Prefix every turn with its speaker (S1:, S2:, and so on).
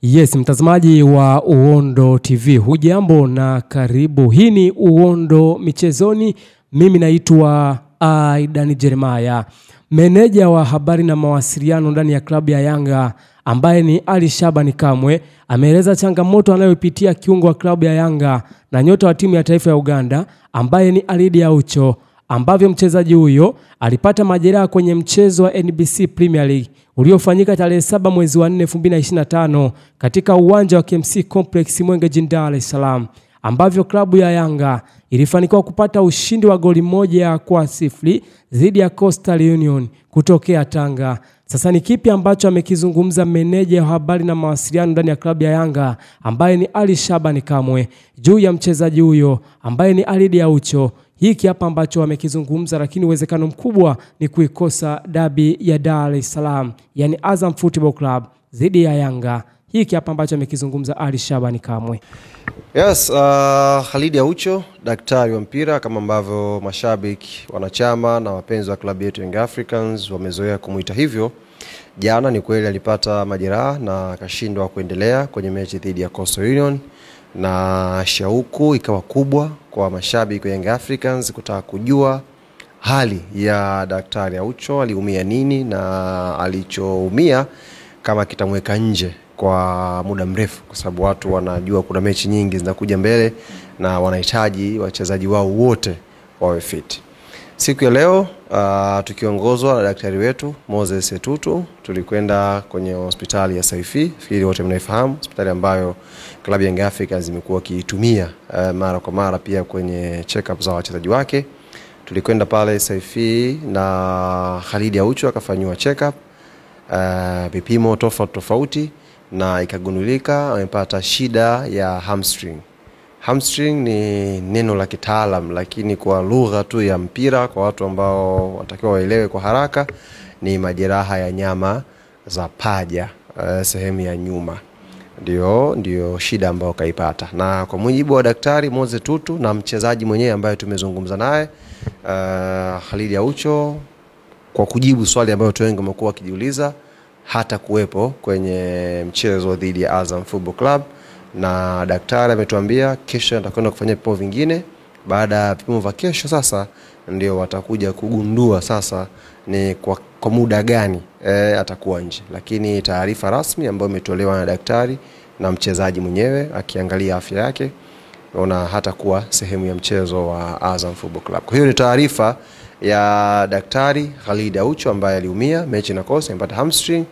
S1: Yes, mtazamaji wa Uondo TV, hujambo na karibu. Hii ni Uondo Michezoni. Mimi naitwa Aidan Jeremiah. Meneja wa habari na mawasiliano ndani ya klabu ya Yanga ambaye ni Ali Shabani Kamwe ameeleza changamoto anayopitia kiungo wa klabu ya Yanga na nyota wa timu ya taifa ya Uganda ambaye ni Khalid Aucho, ambavyo mchezaji huyo alipata majeraha kwenye mchezo wa NBC Premier League uliofanyika tarehe 7 mwezi wa 4 2025 katika uwanja wa KMC Complex Mwenge jijini Dar es Salaam, ambavyo klabu ya Yanga ilifanikiwa kupata ushindi wa goli 1-0 dhidi ya Coastal Union kutokea Tanga. Sasa ni kipi ambacho amekizungumza meneja wa habari na mawasiliano ndani ya klabu ya Yanga ambaye ni Ali Shabani Kamwe juu ya mchezaji huyo ambaye ni Khalid Aucho? Hiki hapa ambacho amekizungumza, lakini uwezekano mkubwa ni kuikosa dabi ya Dar es Salaam, yani Azam Football Club dhidi ya Yanga. Hiki hapa ambacho amekizungumza Ali Shabani Kamwe.
S2: Yes, Khalid Aucho, daktari wa mpira kama ambavyo mashabiki, wanachama na wapenzi wa klabu yetu Young Africans wamezoea kumuita hivyo. Jana ni kweli alipata majeraha na akashindwa kuendelea kwenye mechi dhidi ya Coastal Union, na shauku ikawa kubwa kwa mashabiki wa Young Africans kutaka kujua hali ya daktari Aucho, aliumia nini na alichoumia kama kitamweka nje kwa muda mrefu, kwa sababu watu wanajua kuna mechi nyingi zinakuja mbele na wanahitaji wachezaji wao wote wawe fit. Siku ya leo tukiongozwa na daktari wetu Moses Etutu tulikwenda kwenye hospitali ya Saifi. Fikiri wote mnaifahamu hospitali ambayo klabu ya Young Africans imekuwa kiitumia mara kwa mara pia kwenye check-up za wachezaji wake. Tulikwenda pale Saifi na Khalid Aucho akafanywa check-up, vipimo tofauti, na ikagundulika amepata shida ya hamstring. Hamstring ni neno la kitaalam, lakini kwa lugha tu ya mpira kwa watu ambao watakiwa waelewe kwa haraka ni majeraha ya nyama za paja, sehemu ya nyuma. Ndio shida ambayo kaipata. Na kwa mujibu wa daktari Moses Tutu na mchezaji mwenyewe ambaye tumezungumza naye, Khalid Aucho, kwa kujibu swali ambayo watu wengi wamekuwa wakijiuliza, hata kuwepo kwenye mchezo dhidi ya Azam Football Club, na daktari ametuambia kesho atakwenda kufanya vipimo vingine. Baada ya vipimo vya kesho sasa ndio watakuja kugundua sasa ni kwa muda gani atakuwa nje. Lakini taarifa rasmi ambayo imetolewa na daktari na mchezaji mwenyewe akiangalia afya yake, naona hata kuwa sehemu ya mchezo wa Azam Football Club. Kwa hiyo ni taarifa ya daktari Khalid Aucho ambaye aliumia mechi na kosa, amepata hamstring.